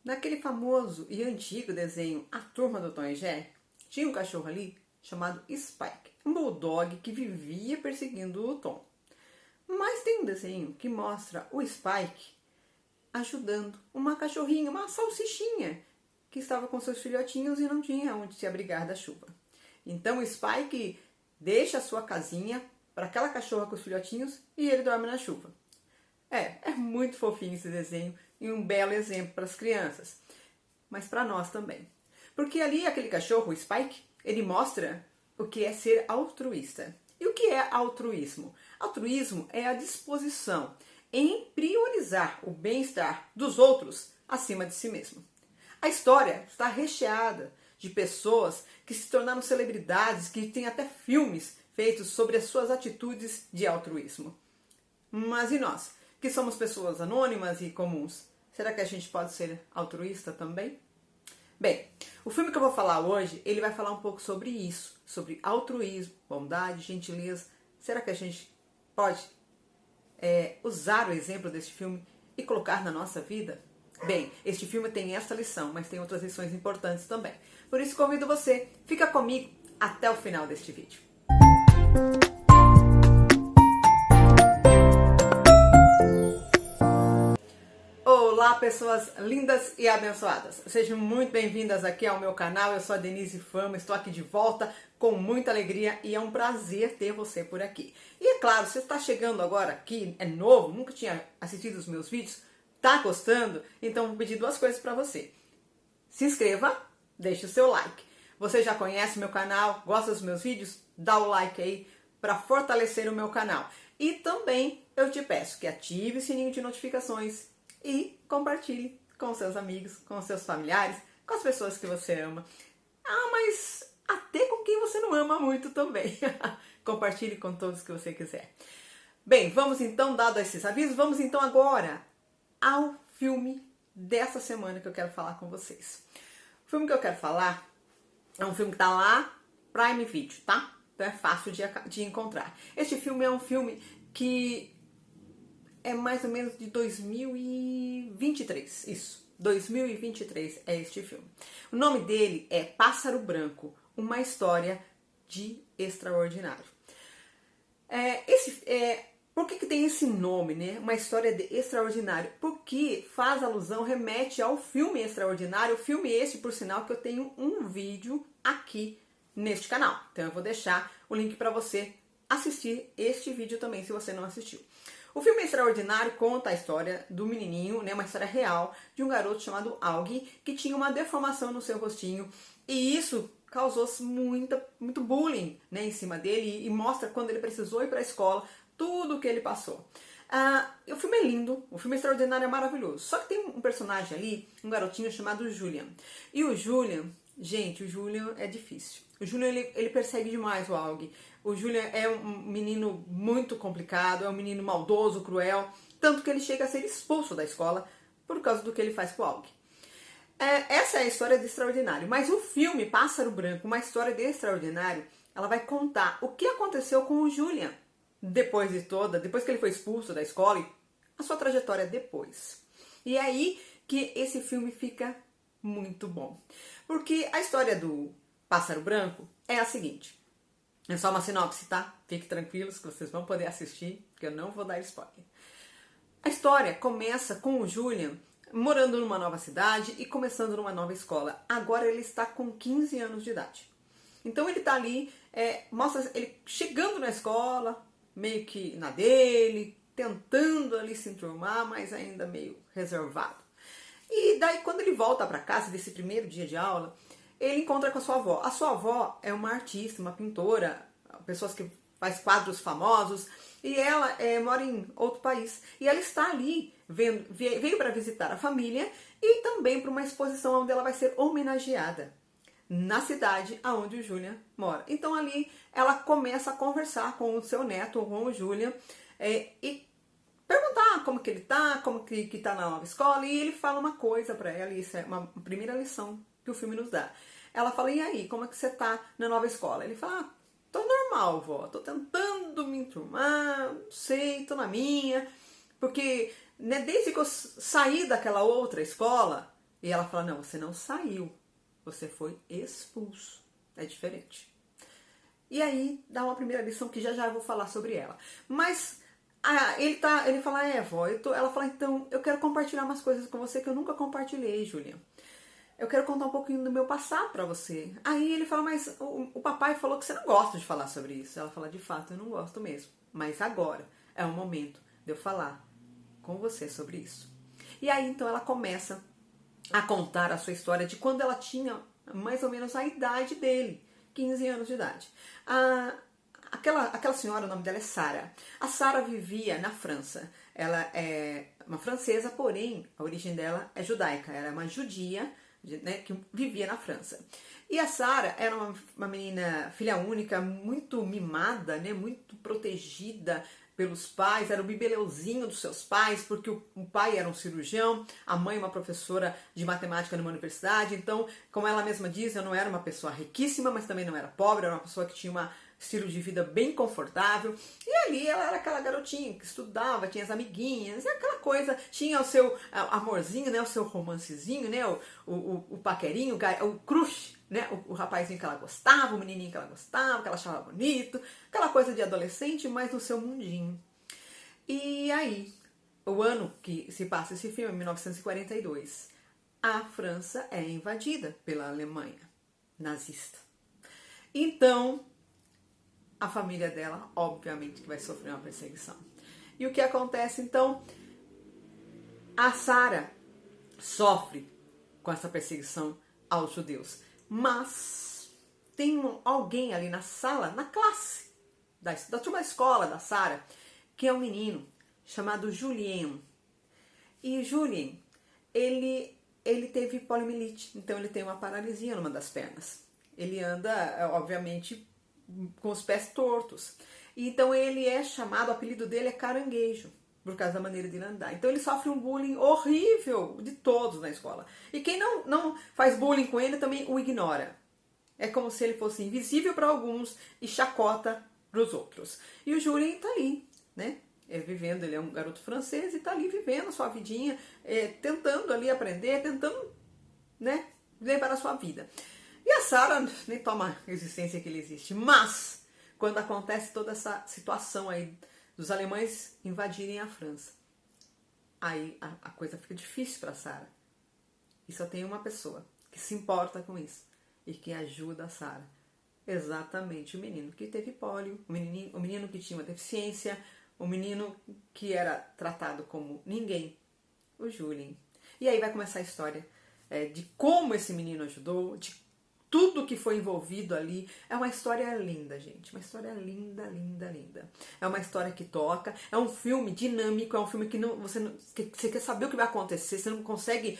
naquele famoso e antigo desenho A Turma do Tom e Jerry, tinha um cachorro ali chamado Spike, um bulldog que vivia perseguindo o Tom. Mas tem um desenho que mostra o Spike ajudando uma cachorrinha, uma salsichinha, que estava com seus filhotinhos e não tinha onde se abrigar da chuva. Então o Spike deixa a sua casinha para aquela cachorra com os filhotinhos e ele dorme na chuva. É muito fofinho esse desenho e um belo exemplo para as crianças, mas para nós também. Porque ali aquele cachorro, o Spike, ele mostra o que é ser altruísta. E o que é altruísmo? Altruísmo é a disposição em priorizar o bem-estar dos outros acima de si mesmo. A história está recheada de pessoas que se tornaram celebridades, que têm até filmes feitos sobre as suas atitudes de altruísmo. Mas e nós, que somos pessoas anônimas e comuns? Será que a gente pode ser altruísta também? Bem, o filme que eu vou falar hoje, ele vai falar um pouco sobre isso, sobre altruísmo, bondade, gentileza. Será que a gente pode usar o exemplo deste filme e colocar na nossa vida? Bem, este filme tem esta lição, mas tem outras lições importantes também. Por isso convido você, fica comigo até o final deste vídeo. Olá, pessoas lindas e abençoadas. Sejam muito bem-vindas aqui ao meu canal. Eu sou a Denise Fama, estou aqui de volta com muita alegria e é um prazer ter você por aqui. E é claro, você está chegando agora aqui, é novo, nunca tinha assistido os meus vídeos, tá gostando? Então vou pedir duas coisas para você. Se inscreva, deixe o seu like. Você já conhece meu canal, gosta dos meus vídeos? Dá o like aí para fortalecer o meu canal. E também eu te peço que ative o sininho de notificações e compartilhe com seus amigos, com seus familiares, com as pessoas que você ama. Mas até com quem você não ama muito também. Compartilhe com todos que você quiser. Bem, vamos então, dado esses avisos, vamos então agora ao filme dessa semana que eu quero falar com vocês. O filme que eu quero falar é um filme que tá lá, Prime Video, tá? Então é fácil de encontrar. Este filme é um filme que é mais ou menos de 2023, isso, 2023 é este filme. O nome dele é Pássaro Branco, uma história de extraordinário. Por que tem esse nome, né? Uma história de extraordinário? Porque faz alusão, remete ao filme Extraordinário, o filme esse, por sinal, que eu tenho um vídeo aqui neste canal. Então eu vou deixar o link para você assistir este vídeo também, se você não assistiu. O filme Extraordinário conta a história do menininho, né, uma história real, de um garoto chamado Augie, que tinha uma deformação no seu rostinho, e isso causou muito bullying, né, em cima dele, e mostra quando ele precisou ir para a escola, tudo o que ele passou. O filme é lindo, o filme Extraordinário é maravilhoso, só que tem um personagem ali, um garotinho chamado Julian. E o Julian, gente, o Julian é difícil. O Julian, ele persegue demais o Augie. O Julian é um menino muito complicado, é um menino maldoso, cruel, tanto que ele chega a ser expulso da escola por causa do que ele faz com o Augie. Essa é a história de Extraordinário, mas o filme Pássaro Branco, uma história de Extraordinário, ela vai contar o que aconteceu com o Julian depois que ele foi expulso da escola e a sua trajetória depois. E é aí que esse filme fica muito bom. Porque a história do Pássaro Branco é a seguinte. É só uma sinopse, tá? Fiquem tranquilos que vocês vão poder assistir, porque eu não vou dar spoiler. A história começa com o Julian morando numa nova cidade e começando numa nova escola. Agora ele está com 15 anos de idade. Então ele tá ali, mostra ele chegando na escola, meio que na dele, tentando ali se enturmar, mas ainda meio reservado. E daí quando ele volta para casa desse primeiro dia de aula, ele encontra com a sua avó. A sua avó é uma artista, uma pintora, pessoas que faz quadros famosos, e ela mora em outro país. E ela está ali, veio para visitar a família e também para uma exposição onde ela vai ser homenageada na cidade onde o Julian mora. Então ali ela começa a conversar com o seu neto, com o Julian, e perguntar como que ele tá, como que tá na nova escola, e ele fala uma coisa para ela, e isso é uma primeira lição que o filme nos dá. Ela fala, e aí, como é que você tá na nova escola? Ele fala, tô normal, vó, tô tentando me enturmar, não sei, tô na minha, porque né, desde que eu saí daquela outra escola, E ela fala, não, você não saiu, você foi expulso. É diferente. E aí dá uma primeira lição que já já eu vou falar sobre ela. Mas ele fala, vó, ela fala, então, eu quero compartilhar umas coisas com você que eu nunca compartilhei, Julian. Eu quero contar um pouquinho do meu passado pra você. Aí ele fala, mas o papai falou que você não gosta de falar sobre isso. Ela fala, de fato, eu não gosto mesmo. Mas agora é o momento de eu falar com você sobre isso. E aí, então, ela começa a contar a sua história de quando ela tinha mais ou menos a idade dele, 15 anos de idade. Aquela senhora, o nome dela é Sara. A Sara vivia na França. Ela é uma francesa, porém, a origem dela é judaica. Ela é uma judia, né, que vivia na França. E a Sara era uma menina filha única, muito mimada, né, muito protegida pelos pais, era o bibeleuzinho dos seus pais, porque o pai era um cirurgião, a mãe uma professora de matemática numa universidade. Então, como ela mesma diz, eu não era uma pessoa riquíssima, mas também não era pobre, era uma pessoa que tinha um estilo de vida bem confortável. E ali ela era aquela garotinha que estudava, tinha as amiguinhas, aquela coisa, tinha o seu amorzinho, né, o seu romancezinho, né, o paquerinho, o crush, né, o rapazinho que ela gostava, o menininho que ela gostava, que ela achava bonito, aquela coisa de adolescente, mas no seu mundinho. E aí, o ano que se passa esse filme é 1942. A França é invadida pela Alemanha nazista. Então, a família dela, obviamente, que vai sofrer uma perseguição. E o que acontece, então? A Sara sofre com essa perseguição aos judeus. Mas tem alguém ali na sala, na classe, da turma da escola da Sara, que é um menino chamado Julien. E Julien, ele teve poliomielite, então ele tem uma paralisia numa das pernas. Ele anda, obviamente, com os pés tortos. Então ele é chamado, o apelido dele é caranguejo, por causa da maneira de ele andar. Então ele sofre um bullying horrível de todos na escola. E quem não faz bullying com ele também o ignora. É como se ele fosse invisível para alguns e chacota para os outros. E o Julien tá ali, né? Vivendo, ele é um garoto francês e tá ali vivendo a sua vidinha, tentando ali aprender, tentando, né, levar a sua vida. E a Sara nem toma existência que ele existe. Mas, quando acontece toda essa situação aí dos alemães invadirem a França, aí a coisa fica difícil para Sara. E só tem uma pessoa que se importa com isso e que ajuda a Sara. Exatamente, o menino que teve pólio, o menino que tinha uma deficiência, o menino que era tratado como ninguém, o Julien. E aí vai começar a história de como esse menino ajudou, de tudo que foi envolvido ali. É uma história linda, gente. Uma história linda, linda, linda. É uma história que toca. É um filme dinâmico. É um filme que você quer saber o que vai acontecer. Você não consegue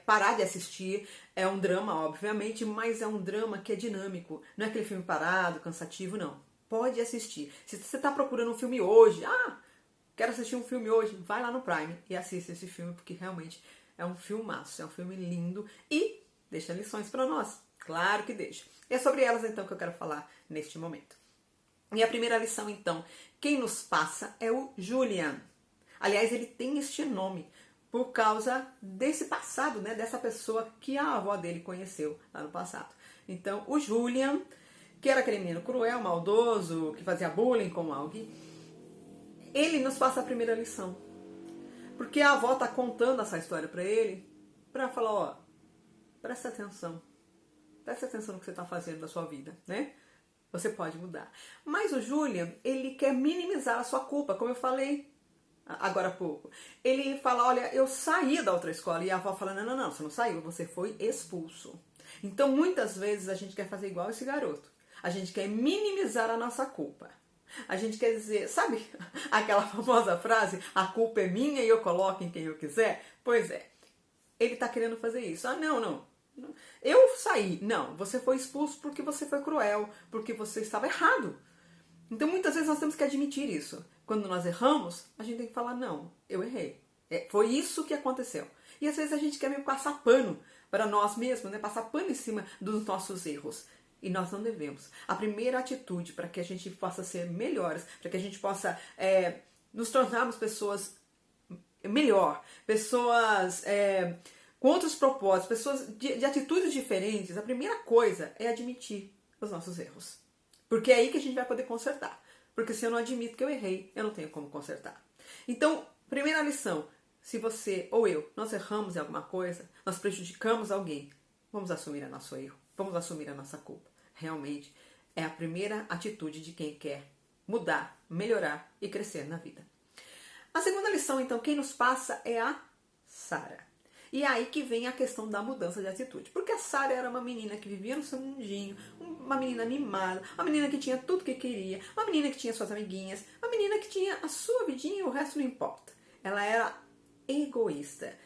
parar de assistir. É um drama, obviamente, mas é um drama que é dinâmico. Não é aquele filme parado, cansativo, não. Pode assistir. Se você está procurando um filme hoje, quero assistir um filme hoje, vai lá no Prime e assista esse filme, porque realmente é um filmaço. É um filme lindo e deixa lições para nós. Claro que deixa. E é sobre elas, então, que eu quero falar neste momento. E a primeira lição, então, quem nos passa é o Julien. Aliás, ele tem este nome por causa desse passado, né? Dessa pessoa que a avó dele conheceu lá no passado. Então, o Julien, que era aquele menino cruel, maldoso, que fazia bullying com alguém, ele nos passa a primeira lição. Porque a avó está contando essa história para ele, para falar, presta atenção. Presta atenção no que você está fazendo da sua vida, né? Você pode mudar. Mas o Julien, ele quer minimizar a sua culpa, como eu falei agora há pouco. Ele fala, olha, eu saí da outra escola. E a avó fala, não, você não saiu, você foi expulso. Então, muitas vezes, a gente quer fazer igual esse garoto. A gente quer minimizar a nossa culpa. A gente quer dizer, sabe aquela famosa frase, a culpa é minha e eu coloco em quem eu quiser? Pois é, ele está querendo fazer isso. Não. Eu saí. Não, você foi expulso porque você foi cruel, porque você estava errado. Então, muitas vezes nós temos que admitir isso. Quando nós erramos, a gente tem que falar, não, eu errei. Foi isso que aconteceu. E às vezes a gente quer meio passar pano para nós mesmos, né? Passar pano em cima dos nossos erros. E nós não devemos. A primeira atitude para que a gente possa ser melhores, para que a gente possa nos tornarmos pessoas melhor, pessoas com outros propósitos, pessoas de atitudes diferentes, a primeira coisa é admitir os nossos erros. Porque é aí que a gente vai poder consertar. Porque se eu não admito que eu errei, eu não tenho como consertar. Então, primeira lição, se você ou eu, nós erramos em alguma coisa, nós prejudicamos alguém, vamos assumir o nosso erro, vamos assumir a nossa culpa. Realmente, é a primeira atitude de quem quer mudar, melhorar e crescer na vida. A segunda lição, então, quem nos passa é a Sara. E é aí que vem a questão da mudança de atitude. Porque a Sara era uma menina que vivia no seu mundinho, uma menina animada, uma menina que tinha tudo que queria, uma menina que tinha suas amiguinhas, uma menina que tinha a sua vidinha e o resto não importa. Ela era egoísta.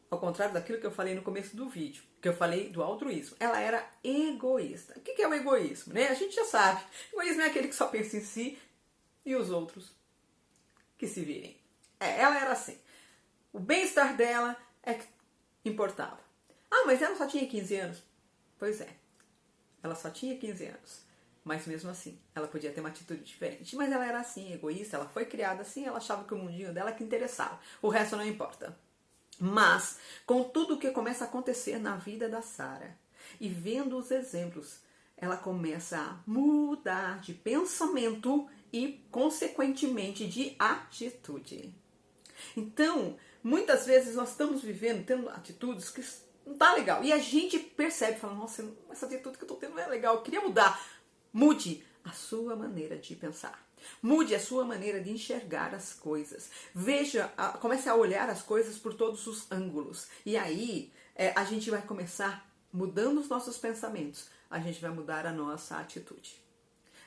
Ao contrário daquilo que eu falei no começo do vídeo, que eu falei do altruísmo. Ela era egoísta. O que é o egoísmo, né? A gente já sabe. O egoísmo é aquele que só pensa em si e os outros que se virem. Ela era assim. O bem-estar dela é que importava. Ah, mas ela só tinha 15 anos. Pois é. Ela só tinha 15 anos. Mas mesmo assim, ela podia ter uma atitude diferente. Mas ela era assim, egoísta. Ela foi criada assim. Ela achava que o mundinho dela que interessava. O resto não importa. Mas, com tudo o que começa a acontecer na vida da Sara, e vendo os exemplos, ela começa a mudar de pensamento e, consequentemente, de atitude. Então, muitas vezes nós estamos vivendo, tendo atitudes que não tá legal. E a gente percebe, fala, nossa, essa atitude que eu tô tendo não é legal, eu queria mudar. Mude a sua maneira de pensar. Mude a sua maneira de enxergar as coisas. Veja, comece a olhar as coisas por todos os ângulos. E aí, a gente vai começar mudando os nossos pensamentos. A gente vai mudar a nossa atitude.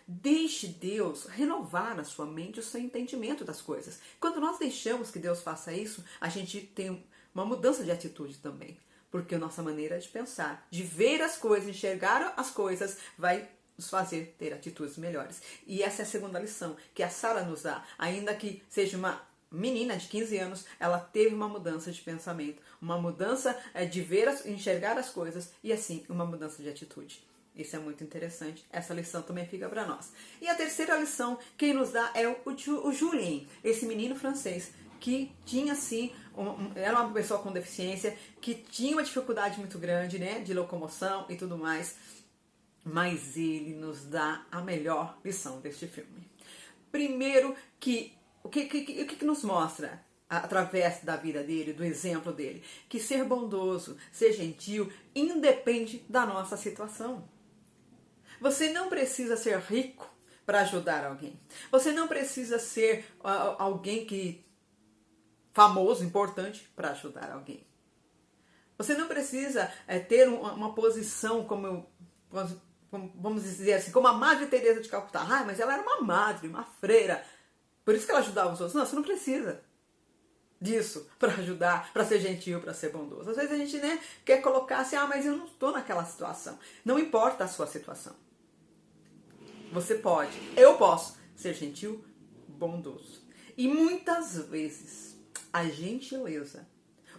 Deixe Deus renovar na sua mente o seu entendimento das coisas. Quando nós deixamos que Deus faça isso, a gente tem uma mudança de atitude também. Porque a nossa maneira de pensar, de ver as coisas, enxergar as coisas, vai nos fazer ter atitudes melhores. E essa é a segunda lição que a Sara nos dá. Ainda que seja uma menina de 15 anos, ela teve uma mudança de pensamento, uma mudança de ver, enxergar as coisas e assim, uma mudança de atitude. Isso é muito interessante. Essa lição também fica para nós. E a terceira lição, quem nos dá é o Julien, esse menino francês que tinha, sim, era uma pessoa com deficiência, que tinha uma dificuldade muito grande, né, de locomoção e tudo mais. Mas ele nos dá a melhor lição deste filme. Primeiro, o que nos mostra através da vida dele, do exemplo dele? Que ser bondoso, ser gentil, independe da nossa situação. Você não precisa ser rico para ajudar alguém. Você não precisa ser alguém famoso, importante, para ajudar alguém. Você não precisa ter uma posição como vamos dizer assim, como a Madre Teresa de Calcutá. Ah, mas ela era uma madre, uma freira. Por isso que ela ajudava os outros. Não, você não precisa disso para ajudar, para ser gentil, para ser bondoso. Às vezes a gente, né, quer colocar assim, mas eu não estou naquela situação. Não importa a sua situação. Você pode, eu posso ser gentil, bondoso. E muitas vezes a gentileza,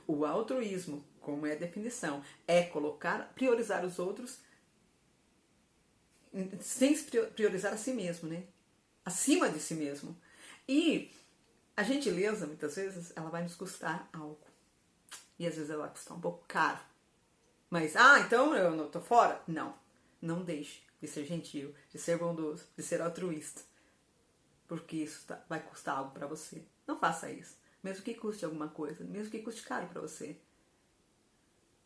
o altruísmo, como é a definição, é priorizar os outros sem priorizar a si mesmo, né? Acima de si mesmo. E a gentileza, muitas vezes, ela vai nos custar algo. E às vezes ela vai custar um pouco caro. Mas, então eu não tô fora? Não. Não deixe de ser gentil, de ser bondoso, de ser altruísta. Porque isso vai custar algo para você. Não faça isso. Mesmo que custe alguma coisa, mesmo que custe caro para você.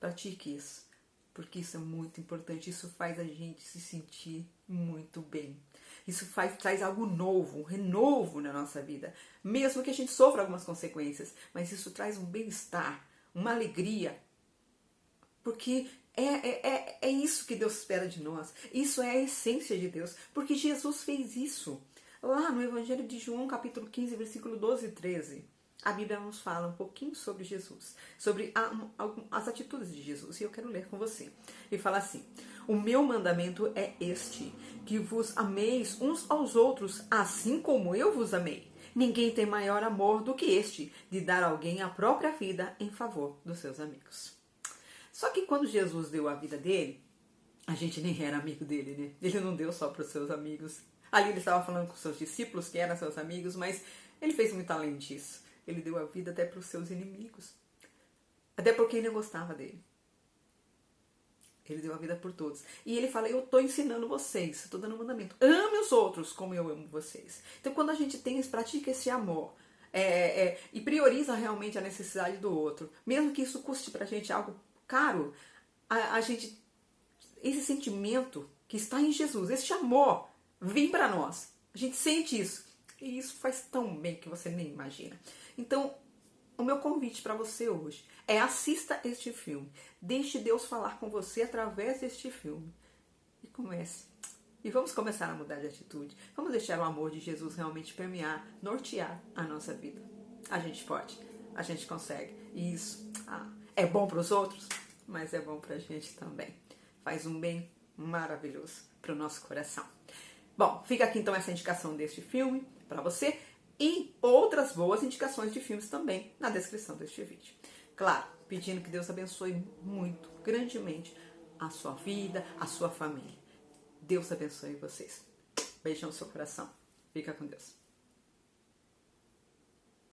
Pratique isso. Porque isso é muito importante, isso faz a gente se sentir muito bem. Isso traz algo novo, um renovo na nossa vida. Mesmo que a gente sofra algumas consequências, mas isso traz um bem-estar, uma alegria. Porque é isso que Deus espera de nós. Isso é a essência de Deus. Porque Jesus fez isso. Lá no Evangelho de João, capítulo 15, versículo 12 e 13. A Bíblia nos fala um pouquinho sobre Jesus, sobre as atitudes de Jesus, e eu quero ler com você. E fala assim: o meu mandamento é este, que vos ameis uns aos outros, assim como eu vos amei. Ninguém tem maior amor do que este, de dar a alguém a própria vida em favor dos seus amigos. Só que quando Jesus deu a vida dele, a gente nem era amigo dele, né? Ele não deu só para os seus amigos. Ali ele estava falando com os seus discípulos, que eram seus amigos, mas ele fez muito além disso. Ele deu a vida até para os seus inimigos. Até porque ele gostava dele. Ele deu a vida por todos. E ele fala, eu estou ensinando vocês, estou dando um mandamento. Ame os outros como eu amo vocês. Então, quando a gente pratica esse amor e prioriza realmente a necessidade do outro, mesmo que isso custe pra gente algo caro, a gente, esse sentimento que está em Jesus, esse amor, vem para nós. A gente sente isso. E isso faz tão bem que você nem imagina. Então, o meu convite para você hoje é assista este filme. Deixe Deus falar com você através deste filme. E comece. E vamos começar a mudar de atitude. Vamos deixar o amor de Jesus realmente permear, nortear a nossa vida. A gente pode. A gente consegue. E isso é bom para os outros, mas é bom para a gente também. Faz um bem maravilhoso para o nosso coração. Bom, fica aqui então essa indicação deste filme para você. E outras boas indicações de filmes também na descrição deste vídeo. Claro, pedindo que Deus abençoe muito, grandemente, a sua vida, a sua família. Deus abençoe vocês. Beijão no seu coração. Fica com Deus.